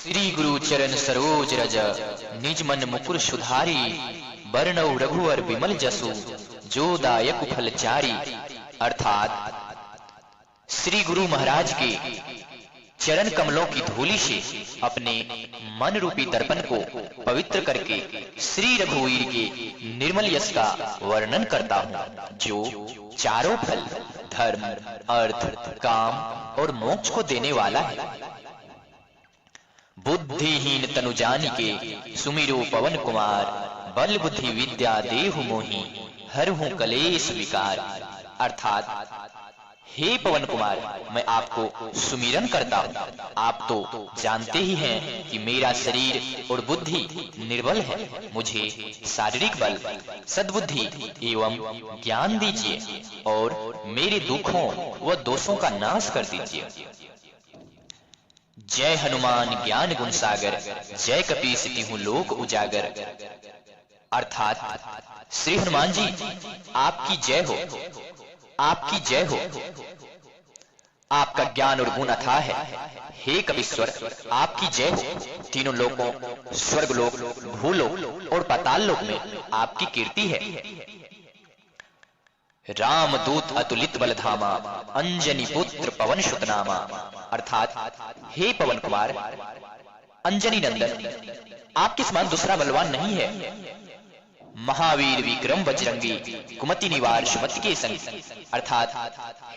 श्री गुरु चरण सरोज रज निज मन मुकुर सुधारी बरनऊ रघुवर विमल जसु जो दायक फलचारी। अर्थात श्री गुरु महाराज के चरण कमलों की धूलि से अपने मन रूपी दर्पण को पवित्र करके श्री रघुवीर के निर्मल यश का वर्णन करता हूँ, जो चारों फल धर्म अर्थ काम और मोक्ष को देने वाला है। बुद्धिहीन तनु जानिके सुमिरो पवन कुमार बल बुद्धि विद्या देहु मोहि हरहु कलेश विकार। अर्थात हे पवन कुमार, मैं आपको सुमिरन करता हूँ। आप तो जानते ही हैं कि मेरा शरीर और बुद्धि निर्बल है। मुझे शारीरिक बल, सद्बुद्धि एवं ज्ञान दीजिए और मेरे दुखों व दोषों का नाश कर दीजिए। जय हनुमान ज्ञान गुण सागर, जय कपीस तिहु लोक उजागर। अर्थात श्री हनुमान जी आपकी जय हो, आपकी जय हो। आपका ज्ञान और गुण अथाह है। हे कपीश्वर, आपकी जय हो। तीनों लोकों, स्वर्ग लोक, भूलोक और पाताल लोक में आपकी कीर्ति है। राम दूत अतुलित बल धामा अंजनी पुत्र पवन सुत नामा। अर्थात हे पवन कुमार, अंजनी नंदन, आपके समान दूसरा बलवान नहीं है। महावीर विक्रम बजरंगी कुमति निवार सुमति के संग। अर्थात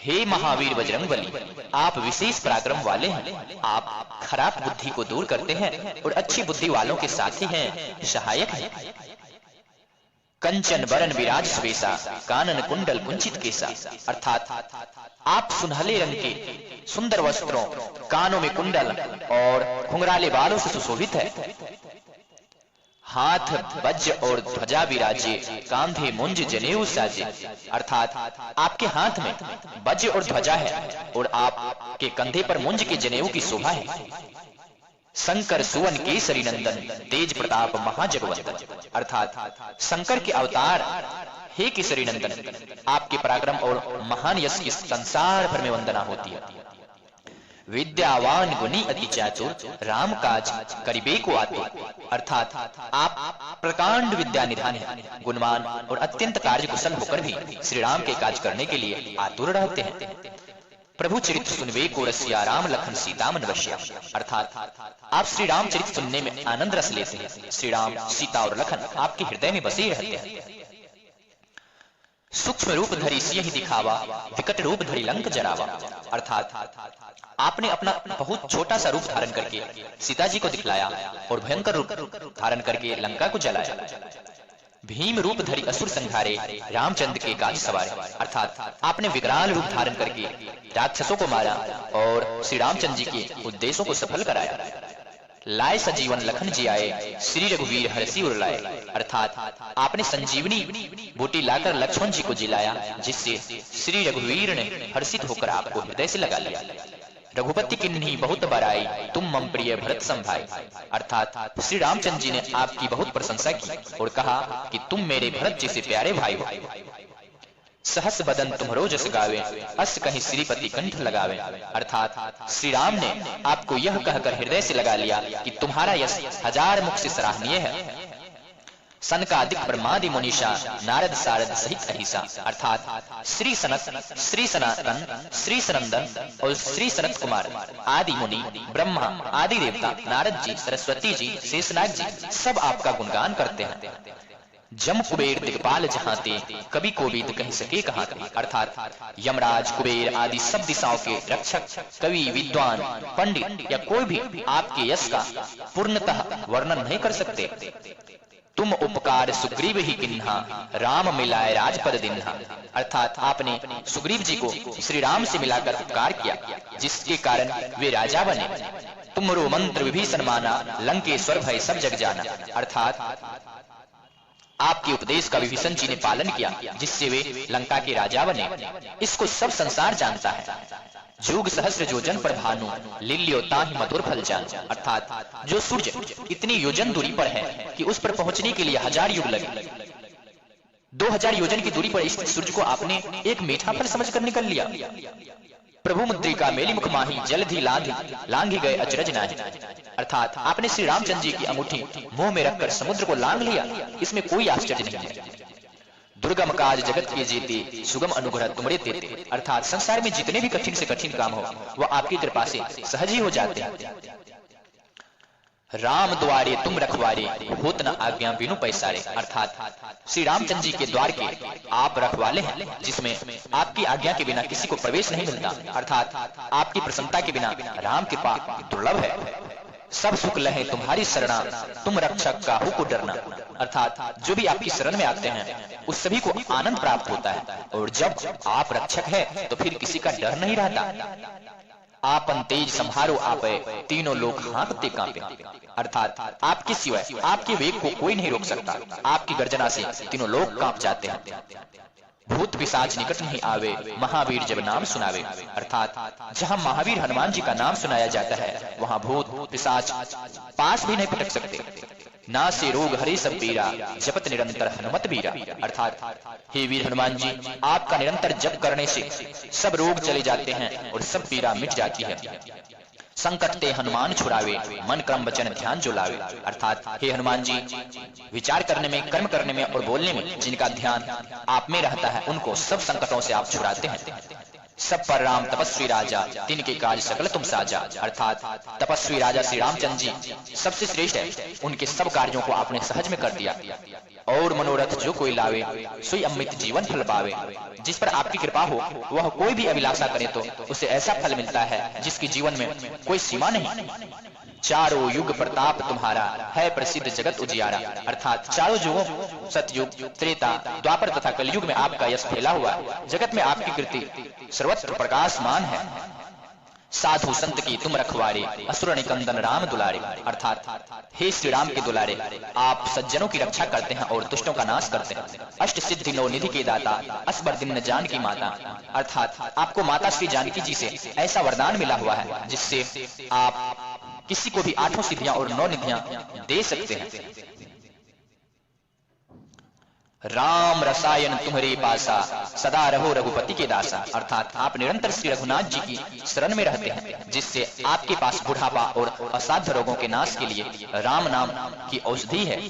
हे महावीर बजरंग बली, आप विशेष पराक्रम वाले हैं। आप खराब बुद्धि को दूर करते हैं और अच्छी बुद्धि वालों के साथी हैं, सहायक हैं। कंचन बरन विराज स्वेसा कानन कुंडल कुंचित केसा। अर्थात आप सुनहले रंग के सुंदर वस्त्रों, कानों में कुंडल और घुंघराले बालों से सुशोभित है। हाथ वज्र और ध्वजा विराजे कांधे मुंज जनेऊ साजे। अर्थात आपके हाथ में वज्र और ध्वजा है और आपके कंधे पर मुंज के जनेऊ की शोभा है। शंकर सुवन केसरी नंदन तेज प्रताप महाजगवंदन। अर्थात शंकर के अवतार हे केसरी नंदन, आपके पराक्रम और महान यश की संसार भर में वंदना होती है। विद्यावान गुणी अति चातुर राम काज करिबे को आतुर। अर्थात आप प्रकांड विद्या निधान हैं, गुणवान और अत्यंत कार्य कुशल होकर भी श्री राम के काज करने के लिए आतुर रहते हैं। प्रभु चरित्र सुनवे को रसिया राम लखन सीता मन वश्या। अर्थात आप श्री राम चरित्र सुनने में आनंद रस लेते हैं। श्री राम, सीता और लखन आपके हृदय में बसे रहते हैं। सूक्ष्म रूप धरी सिंह दिखावा विकट रूप धरी लंक जरावा। अर्थात आपने अपना बहुत छोटा सा रूप धारण करके सीता जी को दिखलाया और भयंकर रूप धारण करके लंका को जलाया। भीम रूप धरी असुर संहारे रामचंद्र के काज सवारे। अर्थात आपने विकराल रूप धारण करके राक्षसों को मारा और श्री रामचंद्र जी के उद्देश्यों को सफल कराया। लाए सजीवन लखन जी आए श्री रघुवीर हरषि उर लाए। अर्थात आपने संजीवनी बूटी लाकर लक्ष्मण जी को जिलाया, जिससे श्री रघुवीर ने हर्षित होकर आपको हृदय से लगा लिया। रघुपति किन्हीं बहुत बड़ाई तुम मम प्रिय भरत संभाई। अर्थात श्री रामचंद्र जी ने आपकी बहुत प्रशंसा की और कहा कि तुम मेरे भरत जी से प्यारे भाई हो। सहस बदन तुम्हरो जस गावे अस कहीं श्रीपति कंठ लगावे। अर्थात श्री राम ने आपको यह कहकर हृदय से लगा लिया कि तुम्हारा यश हजार मुख से सराहनीय है। सनकादिक ब्रह्मादि मुनीषा नारद सारद सहित अहिसा। अर्थात श्री सनत, श्री सनातन, श्री सनंदन और श्री सनत कुमार आदि मुनि, ब्रह्मा आदि देवता, नारद जी, सरस्वती जी, शेषनाग जी सब आपका गुणगान करते हैं। जम कुबेर दिग्पाल जहांते कभी कोविद कह सके कहां थे। अर्थात यमराज, कुबेर आदि सब दिशाओं के रक्षक, कवि, विद्वान, पंडित या कोई भी आपके यश का पूर्णतः वर्णन नहीं कर सकते। तुम उपकार सुग्रीव ही किन्हा राम मिलाए राजपद दिन्हा। अर्थात आपने सुग्रीव जी को श्री राम से मिलाकर उपकार किया, जिसके कारण वे राजा बने। तुमरो मंत्र विभीषण माना लंकेश्वर भय सब जग जाना। अर्थात आपके उपदेश का विभीषण जी ने पालन किया, जिससे वे लंका के राजा बने। इसको सब संसार जानता है। जुग सहस्र योजन पर भानु लिल्यो ताहि मधुर फल जान। अर्थात जो सूर्य इतनी योजन दूरी पर है कि उस पर पहुंचने के लिए 1000 युग लगे, 2000 योजन की दूरी पर इस सूर्य को आपने एक मीठा फल समझकर निकल लिया। प्रभु मुद्रिका मेली मुख माही जल्दी लांघी गए अचरज नाही। अर्थात आपने श्री रामचंद्र जी की अंगूठी मुंह में रखकर समुद्र को लांघ लिया, इसमें कोई आश्चर्य नहीं है। दुर्गम काज जगत के जीते सुगम अनुग्रह तुमरे देते। अर्थात संसार में जितने भी कठिन से कठिन काम हो वह आपकी कृपा से सहज ही हो जाते हैं। राम द्वारे तुम रखवारे होत न आज्ञा बिनु पैसारे। अर्थात श्री रामचंद्र जी के द्वार के आप रखवाले हैं, जिसमें आपकी आज्ञा के बिना किसी को प्रवेश नहीं मिलता। अर्थात आपकी प्रसन्नता के बिना राम कृपा दुर्लभ है। सब सुख लहे तुम्हारी शरणा तुम रक्षक काहू को डरना। अर्थात जो भी आपकी शरण में आते हैं उस सभी को आनंद प्राप्त होता है, और जब आप रक्षक है तो फिर किसी का डर नहीं रहता। आपन तेज संहारो आपे तीनों लोग हाँकते कांपे। अर्थात आपके सिवाय आपके वेग को कोई नहीं रोक सकता। आपकी गर्जना से तीनों लोग कांप जाते हैं। भूत पिशाच निकट नहीं आवे महावीर जब नाम सुनावे। अर्थात जहां महावीर हनुमान जी का नाम सुनाया जाता है वहां भूत पिशाच पास भी नहीं पटक सकते। ना से रोग हरे सब पीरा जपत निरंतर हनुमत बीरा। अर्थात हे वीर हनुमान जी, आपका निरंतर जप करने से सब रोग चले जाते हैं और सब पीड़ा मिट जाती है। संकट ते हनुमान छुड़ावे मन क्रम वचन ध्यान जो लावे। अर्थात हे हनुमान जी, विचार करने में, कर्म करने में और बोलने में जिनका ध्यान आप में रहता है उनको सब संकटों से आप छुड़ाते हैं। सब पर राम तपस्वी राजा तिनके काज सकल तुम साजा। अर्थात तपस्वी राजा श्री रामचंद्र जी सबसे श्रेष्ठ है, उनके सब कार्यों को आपने सहज में कर दिया। और मनोरथ जो कोई लावे सोई अमृत जीवन फल पावे। जिस पर आपकी कृपा हो वह कोई भी अभिलाषा करे तो उसे ऐसा फल मिलता है जिसकी जीवन में कोई सीमा नहीं। चारों युग प्रताप तुम्हारा है प्रसिद्ध जगत उजियारा। अर्थात चारों युगों सतयुग, त्रेता, द्वापर तथा कलयुग में आपका यश फैला हुआ है। जगत में आपकी कीर्ति सर्वत्र प्रकाशमान है। साधु संत की तुम रखवारे असुर निकंदन राम दुलारे। अर्थात हे श्री राम के दुलारे, आप सज्जनों की रक्षा करते हैं और दुष्टों का नाश करते हैं। अष्ट सिद्धि नौ निधि के दाता असबर दिन जान की माता। अर्थात आपको माता श्री जानकी जी से ऐसा वरदान मिला हुआ है जिससे आप किसी को भी 8 सिद्धियां और 9 निधियां दे सकते हैं। राम रसायन तुम्हारे पासा सदा रहो रघुपति के दासा। अर्थात आप निरंतर श्री रघुनाथ जी की शरण में रहते हैं, जिससे आपके पास बुढ़ापा और असाध्य रोगों के नाश के लिए राम नाम की औषधि है।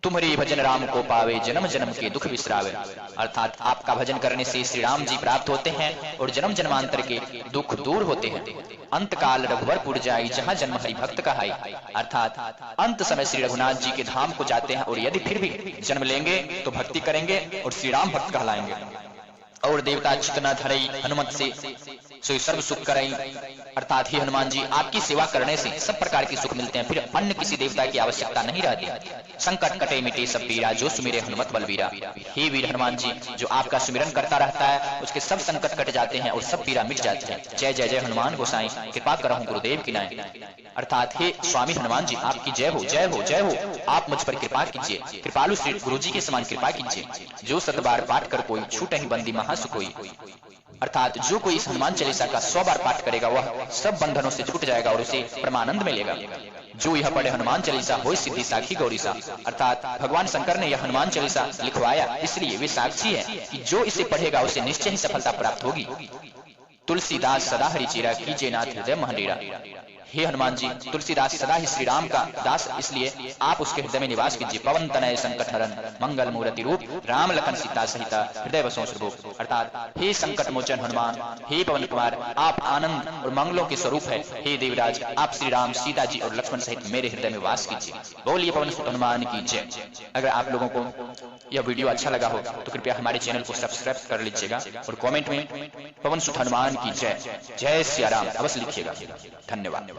तुम्हारे भजन राम को पावे जन्म जन्म के दुख विसरावे। अर्थात आपका भजन करने से श्री राम जी प्राप्त होते हैं और जन्म जन्मांतर के दुख दूर होते हैं। अंत काल रघुवरपुर जाई जहां जन्म हरि भक्त कहाई। अर्थात अंत समय श्री रघुनाथ जी के धाम को जाते हैं और यदि फिर भी जन्म लेंगे तो भक्ति करेंगे और श्री राम भक्त कहलाएंगे। और देवता चितना धरई हनुमत से सोई सर्व सुख करई। अर्थात ही हनुमान जी, आपकी सेवा करने से सब प्रकार के सुख मिलते हैं, फिर अन्य किसी देवता की आवश्यकता नहीं रहती। संकट कटे मिटे सब पीरा जो सुमिरे हनुमत बलवीरा। हे वीर हनुमान जी, जो आपका सुमिरन करता रहता है उसके सब संकट कट जाते हैं और सब पीड़ा मिट जाती है। जय जय जय हनुमान गोसाई, कृपा करहु गुरुदेव की नाय। अर्थात हे स्वामी हनुमान जी, आपकी जय हो जय हो जय हो। आप मुझ पर कृपा कीजिए, कृपालु श्री गुरु जी के समान कृपा कीजिए। जो 100 बार पाठ कर कोई छूटे ही बंदी महासुकोई। अर्थात जो कोई इस हनुमान चालीसा का 100 बार पाठ करेगा वह सब बंधनों से छूट जाएगा और उसे परमानंद मिलेगा। जो यह पढ़े हनुमान चालीसा हो सिद्धि साखी गौरीसा। अर्थात भगवान शंकर ने यह हनुमान चालीसा लिखवाया, इसलिए वे साक्षी है कि जो इसे पढ़ेगा उसे निश्चय ही सफलता प्राप्त होगी। तुलसीदास सदा हरि चेरा कीजिए नाथ हृदय महडेरा। हे हनुमान जी, तुलसीदास सदा ही श्री राम का दास, इसलिए आप उसके हृदय में निवास कीजिए। पवन तनय संकट हरन मंगल मूर्ति रूप राम लखन सीता सहिता हृदय बसों स्वरूप। अर्थात हे संकट मोचन हनुमान, हे पवन कुमार, आप आनंद और मंगलों के स्वरूप है। हे देवराज, आप श्री राम, सीता जी और लक्ष्मण सहित मेरे हृदय में वास कीजिए। बोलिए पवन सुत हनुमान की जय। अगर आप लोगों को यह वीडियो अच्छा लगा हो तो कृपया हमारे चैनल को सब्सक्राइब कर लीजिएगा और कमेंट में पवन सुत हनुमान की जय, जय सिया राम अवश्य लिखिएगा। धन्यवाद।